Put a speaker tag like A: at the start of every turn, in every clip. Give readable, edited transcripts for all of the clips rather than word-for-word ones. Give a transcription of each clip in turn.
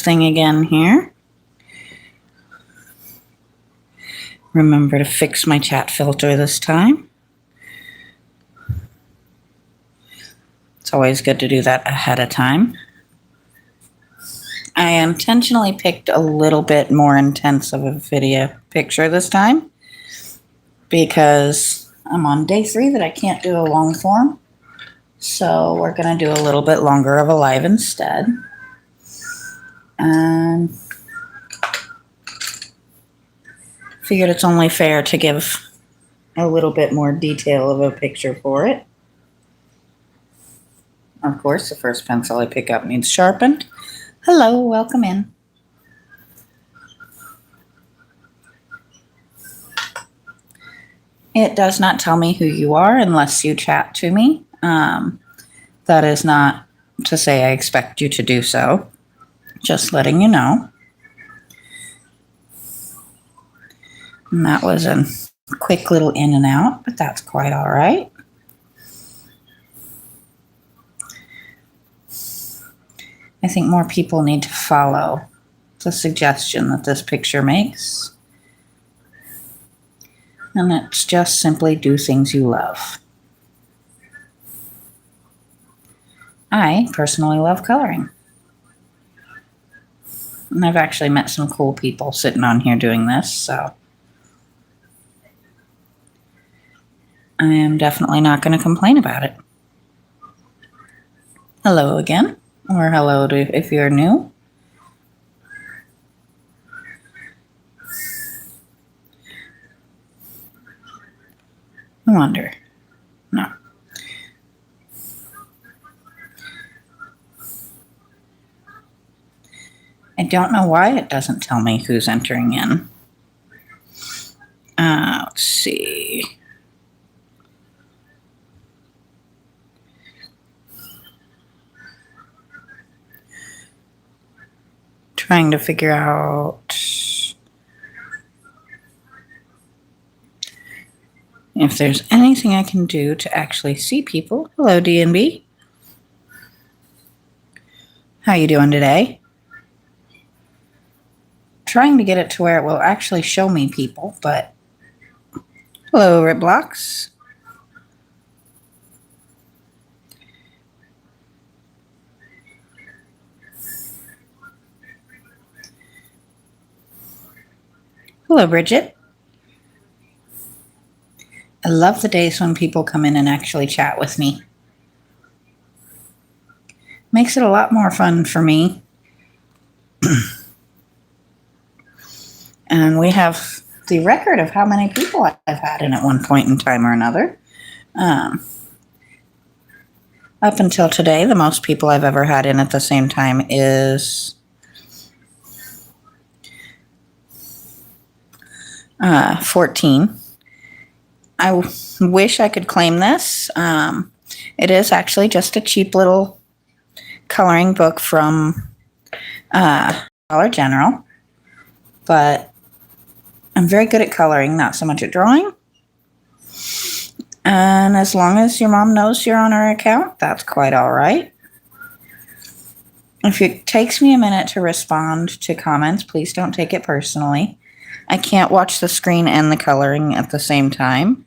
A: thing again here. Remember to fix my chat filter this time. It's always good to do that ahead of time. I intentionally picked a little bit more intense of a video picture this time because I'm on day 3 that I can't do a long form. So we're going to do a little bit longer of a live instead. And figured it's only fair to give a little bit more detail of a picture for it. Of course, the first pencil I pick up needs sharpened. Hello, welcome in. It does not tell me who you are unless you chat to me. That is not to say I expect you to do so. Just letting you know. And that was a quick little in and out, but that's quite all right. I think more people need to follow the suggestion that this picture makes. And it's just simply do things you love. I personally love coloring. And I've actually met some cool people sitting on here doing this, so I am definitely not going to complain about it. Hello again, or hello to if you're new. I wonder. No. I don't know why it doesn't tell me who's entering in. Let's see. Trying to figure out if there's anything I can do to actually see people. Hello, DNB. How you doing today? Trying to get it to where it will actually show me people, but hello, Ripblocks. Hello, Bridget. I love the days when people come in and actually chat with me. Makes it a lot more fun for me. And we have the record of how many people I've had in at one point in time or another. Up until today, the most people I've ever had in at the same time is 14. I wish I could claim this. It is actually just a cheap little coloring book from Dollar General, but I'm very good at coloring, not so much at drawing. And as long as your mom knows you're on her account, that's quite all right. If it takes me a minute to respond to comments, please don't take it personally. I can't watch the screen and the coloring at the same time.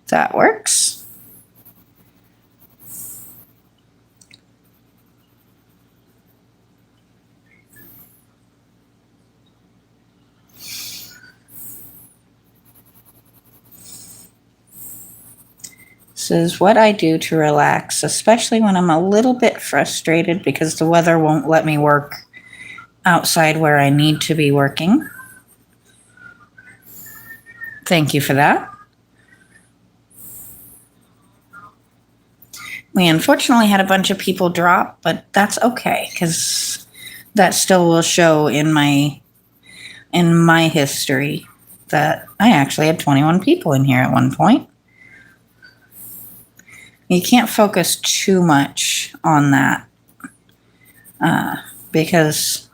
A: That works. This is what I do to relax, especially when I'm a little bit frustrated because the weather won't let me work outside where I need to be working. Thank you for that. We unfortunately had a bunch of people drop, but that's okay because that still will show in my history that I actually had 21 people in here at one point. You can't focus too much on that because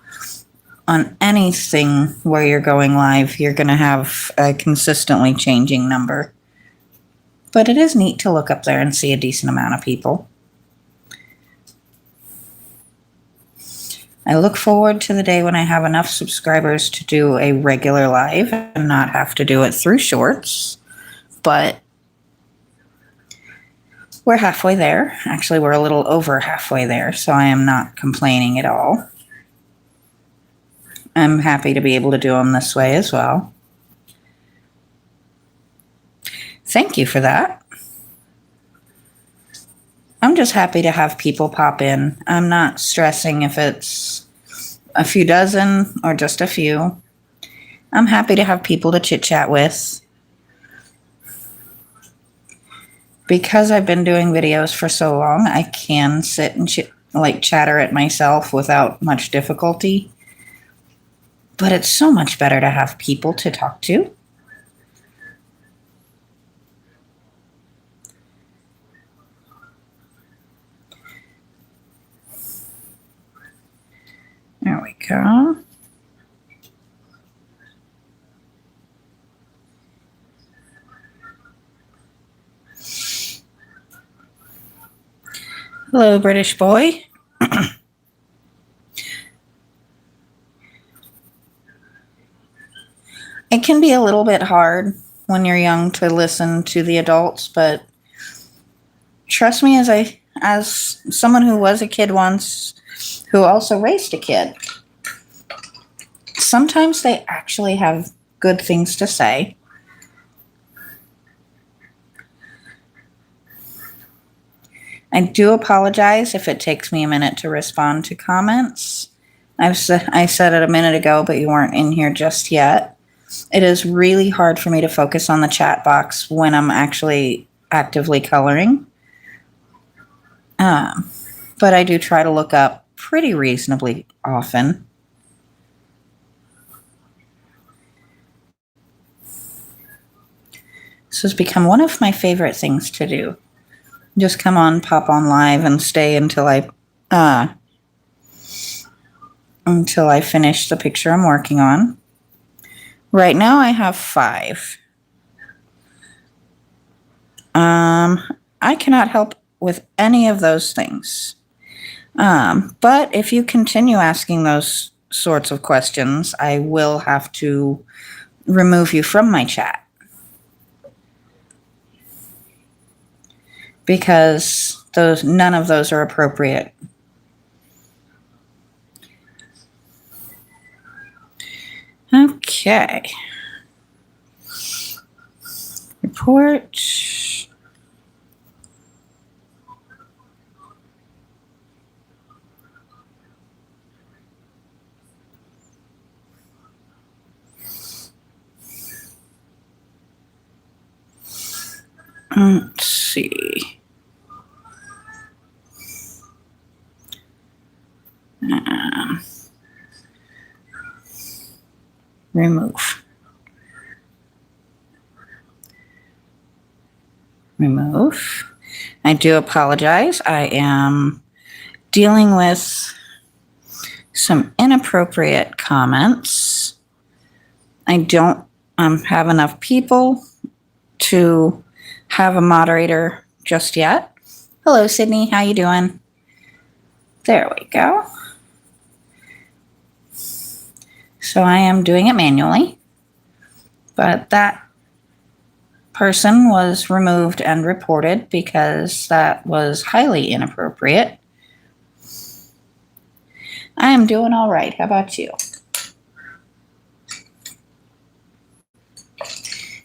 A: on anything where you're going live, you're going to have a consistently changing number. But it is neat to look up there and see a decent amount of people. I look forward to the day when I have enough subscribers to do a regular live and not have to do it through shorts. But we're halfway there. Actually, we're a little over halfway there, so I am not complaining at all. I'm happy to be able to do them this way as well. Thank you for that. I'm just happy to have people pop in. I'm not stressing if it's a few dozen or just a few. I'm happy to have people to chit chat with. Because I've been doing videos for so long, I can sit and chatter at myself without much difficulty. But it's so much better to have people to talk to. There we go. Hello, British boy. It can be a little bit hard when you're young to listen to the adults, but trust me, as someone who was a kid once, who also raised a kid, sometimes they actually have good things to say. I do apologize if it takes me a minute to respond to comments. I said it a minute ago, but you weren't in here just yet. It is really hard for me to focus on the chat box when I'm actually actively coloring. But I do try to look up pretty reasonably often. This has become one of my favorite things to do. Just come on, pop on live, and stay until I finish the picture I'm working on. Right now I have 5. I cannot help with any of those things. But if you continue asking those sorts of questions, I will have to remove you from my chat. Because none of those are appropriate. Okay. Report. Let's see. Remove. Remove. I do apologize. I am dealing with some inappropriate comments. I don't have enough people to have a moderator just yet. Hello, Sydney. How you doing? There we go. So I am doing it manually, but that person was removed and reported because that was highly inappropriate. I am doing all right. How about you? I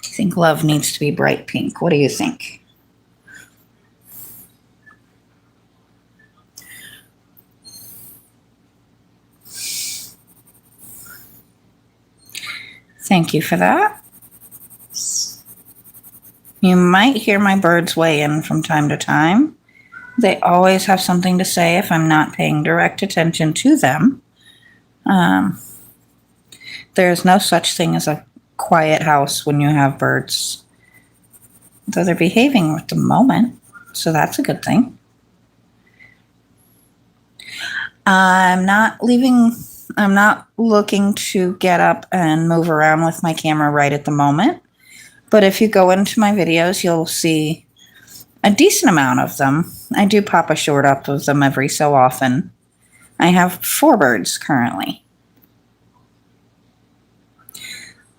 A: think love needs to be bright pink. What do you think? Thank you for that. You might hear my birds weigh in from time to time. They always have something to say if I'm not paying direct attention to them. There's no such thing as a quiet house when you have birds. Though they're behaving at the moment, so that's a good thing. I'm not looking to get up and move around with my camera right at the moment. But if you go into my videos, you'll see a decent amount of them. I do pop a short up of them every so often. I have 4 birds currently.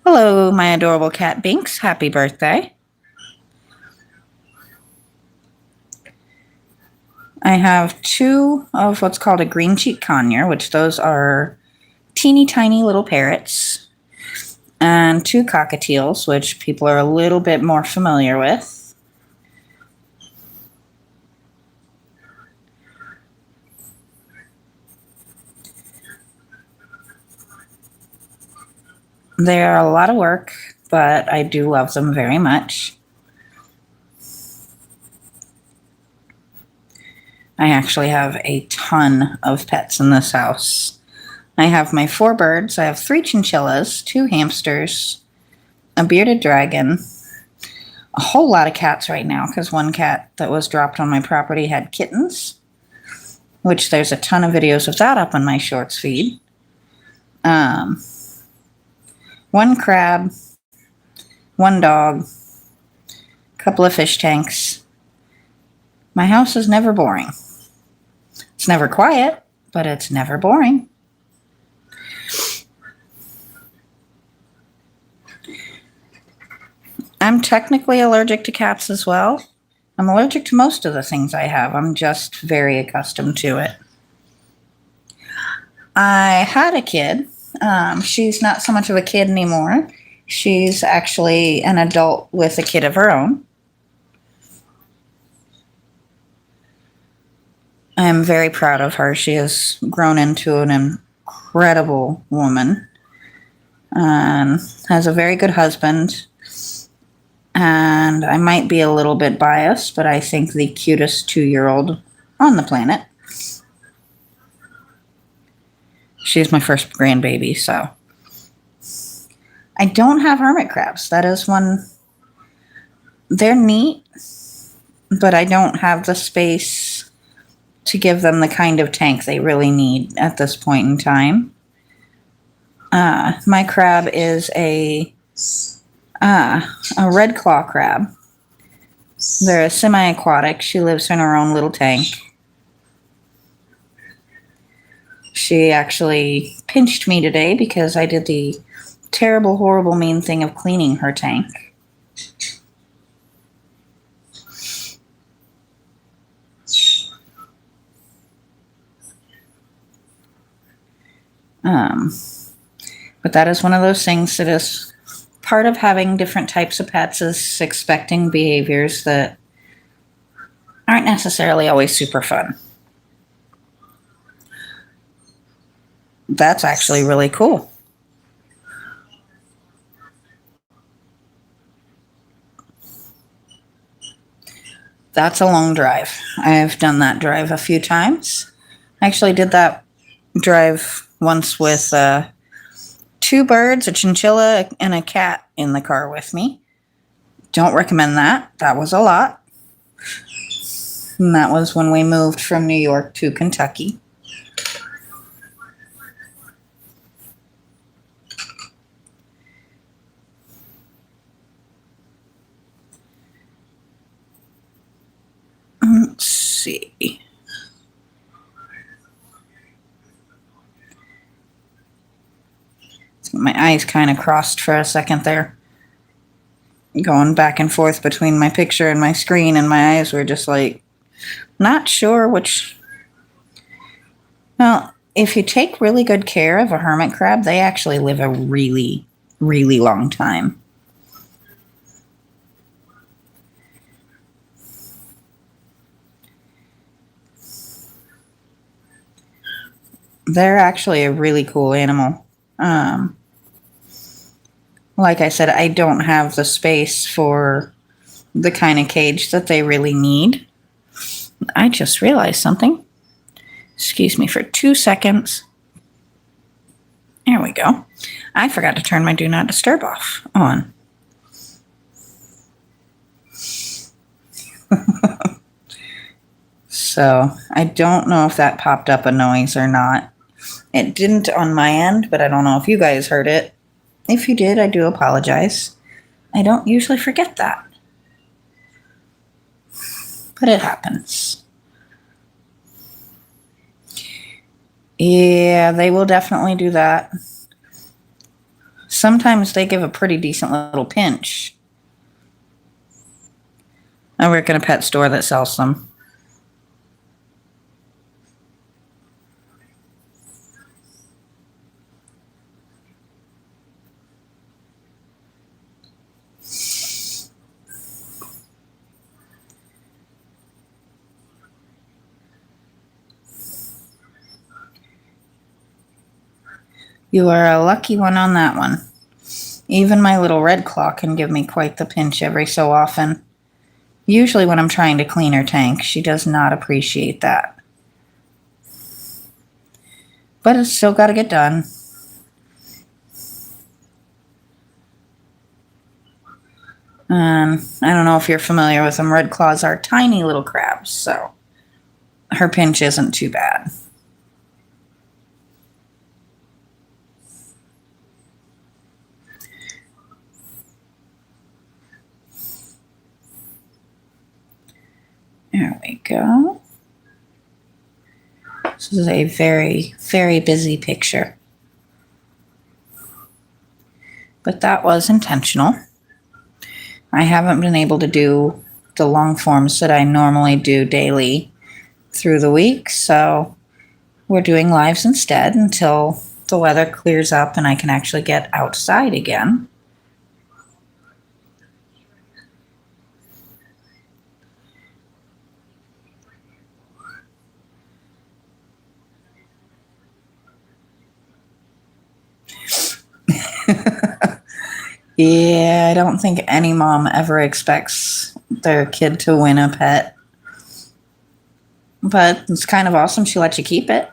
A: Hello, my adorable cat Binks. Happy birthday. I have 2 of what's called a green cheek conure, which those are teeny tiny little parrots, and 2 cockatiels, which people are a little bit more familiar with. They are a lot of work, but I do love them very much. I actually have a ton of pets in this house. I have my 4 birds. I have 3 chinchillas, 2 hamsters, a bearded dragon, a whole lot of cats right now because one cat that was dropped on my property had kittens, which there's a ton of videos of that up on my shorts feed. 1 crab, 1 dog, a couple of fish tanks. My house is never boring. It's never quiet, but it's never boring. I'm technically allergic to cats as well. I'm allergic to most of the things I have. I'm just very accustomed to it. I had a kid. She's not so much of a kid anymore. She's actually an adult with a kid of her own. I'm very proud of her. She has grown into an incredible woman and has a very good husband. And I might be a little bit biased, but I think the cutest 2-year-old on the planet. She's my first grandbaby, so. I don't have hermit crabs. That is one. They're neat, but I don't have the space to give them the kind of tank they really need at this point in time. My crab is a red claw crab. They're a semi-aquatic. She lives in her own little tank. She actually pinched me today because I did the terrible, horrible, mean thing of cleaning her tank. But that is one of those things that is part of having different types of pets, is expecting behaviors that aren't necessarily always super fun. That's actually really cool. That's a long drive. I've done that drive a few times. I actually did that drive once with 2 birds, a chinchilla, and a cat in the car with me. Don't recommend that. That was a lot. And that was when we moved from New York to Kentucky. Let's see. My eyes kind of crossed for a second there. Going back and forth between my picture and my screen, and my eyes were just like, not sure which. Well, if you take really good care of a hermit crab, they actually live a really, really long time. They're actually a really cool animal. Like I said, I don't have the space for the kind of cage that they really need. I just realized something. Excuse me for 2 seconds. There we go. I forgot to turn my do not disturb off on. So I don't know if that popped up a noise or not. It didn't on my end, but I don't know if you guys heard it. If you did, I do apologize. I don't usually forget that. But it happens. Yeah, they will definitely do that. Sometimes they give a pretty decent little pinch. I work in a pet store that sells them. You are a lucky one on that one. Even my little red claw can give me quite the pinch every so often. Usually when I'm trying to clean her tank, she does not appreciate that. But it's still got to get done. I don't know if you're familiar with them. Red claws are tiny little crabs, so her pinch isn't too bad. There we go. This is a very, very busy picture. But that was intentional. I haven't been able to do the long forms that I normally do daily through the week, so we're doing lives instead until the weather clears up and I can actually get outside again. Yeah, I don't think any mom ever expects their kid to win a pet. But it's kind of awesome she lets you keep it.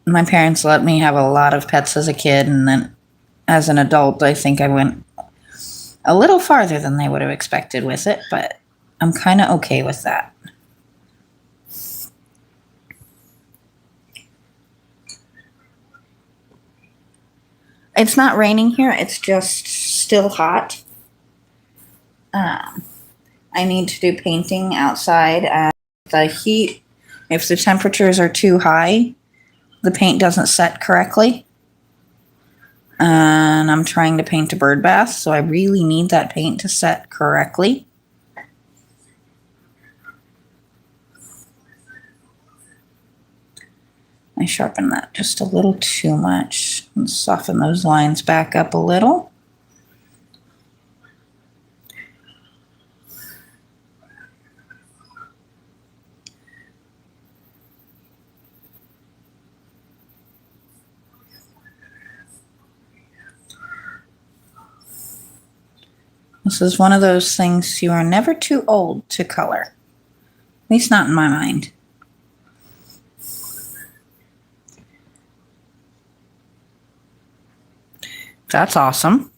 A: My parents let me have a lot of pets as a kid, and then as an adult, I think I went a little farther than they would have expected with it, but I'm kind of okay with that. It's not raining here, it's just still hot. Um, I need to do painting outside, and the heat, if the temperatures are too high, the paint doesn't set correctly. And I'm trying to paint a bird bath, so I really need that paint to set correctly. I sharpen that just a little too much and soften those lines back up a little. This is one of those things you are never too old to color. At least not in my mind. That's awesome.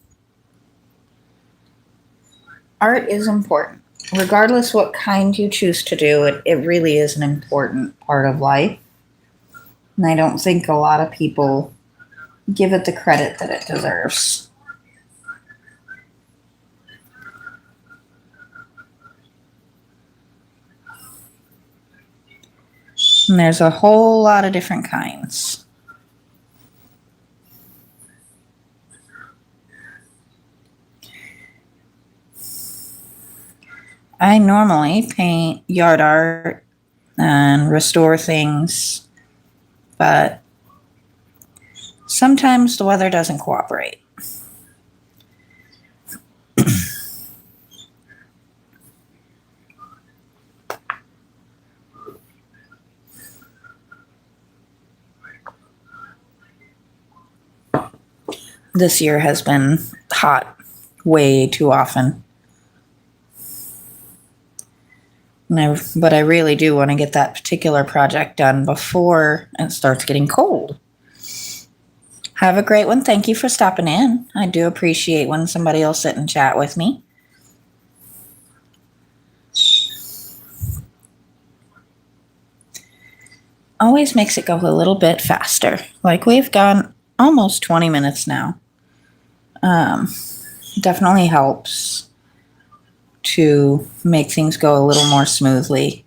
A: Art is important. Regardless what kind you choose to do, it really is an important part of life. And I don't think a lot of people give it the credit that it deserves. And there's a whole lot of different kinds. I normally paint yard art and restore things, but sometimes the weather doesn't cooperate. This year has been hot way too often. But I really do want to get that particular project done before it starts getting cold. Have a great one. Thank you for stopping in. I do appreciate when somebody will sit and chat with me. Always makes it go a little bit faster. Like we've gone almost 20 minutes now. definitely helps to make things go a little more smoothly.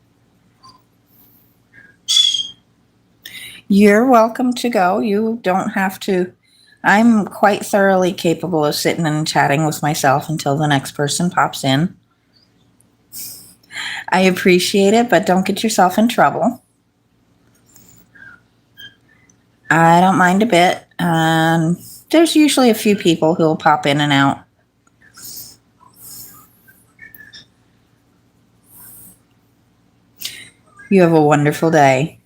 A: You're welcome to go. You don't have to. I'm quite thoroughly capable of sitting and chatting with myself until the next person pops in. I appreciate it, but don't get yourself in trouble. I don't mind a bit. There's usually a few people who will pop in and out. You have a wonderful day.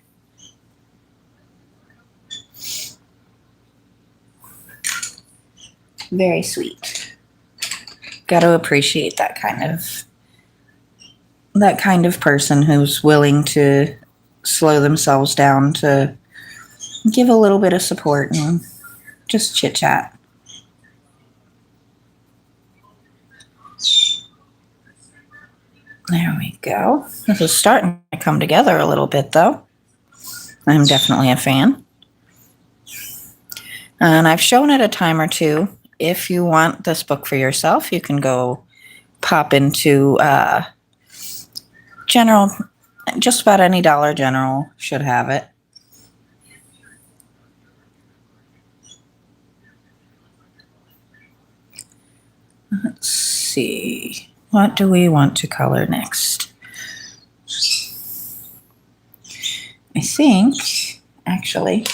A: Very sweet. Got to appreciate that kind of person who's willing to slow themselves down to give a little bit of support and just chit chat. There we go. This is starting to come together a little bit, though. I'm definitely a fan. And I've shown it a time or two. If you want this book for yourself, you can go pop into General, just about any Dollar General should have it. Let's see. What do we want to color next? I think, actually,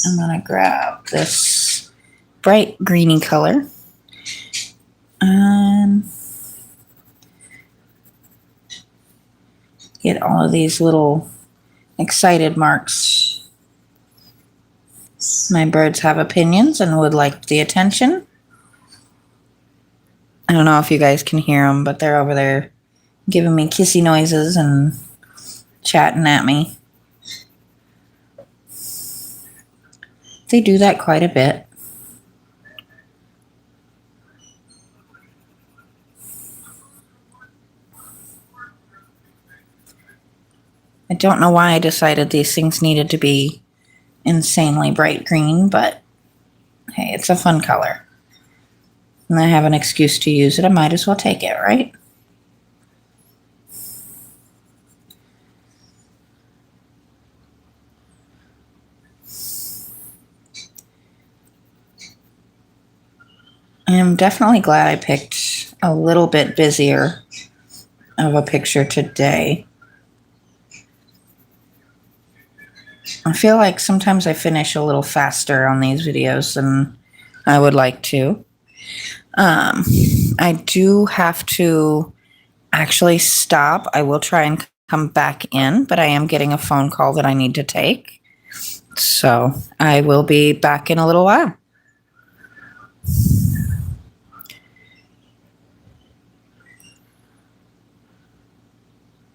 A: I'm going to grab this bright greeny color and get all of these little excited marks. My birds have opinions and would like the attention. I don't know if you guys can hear them, but they're over there giving me kissy noises and chatting at me. They do that quite a bit. I don't know why I decided these things needed to be insanely bright green, but hey, it's a fun color. And I have an excuse to use it. I might as well take it, right? I'm definitely glad I picked a little bit busier of a picture today. I feel like sometimes I finish a little faster on these videos than I would like to. I do have to actually stop. I will try and come back in, but I am getting a phone call that I need to take. So I will be back in a little while.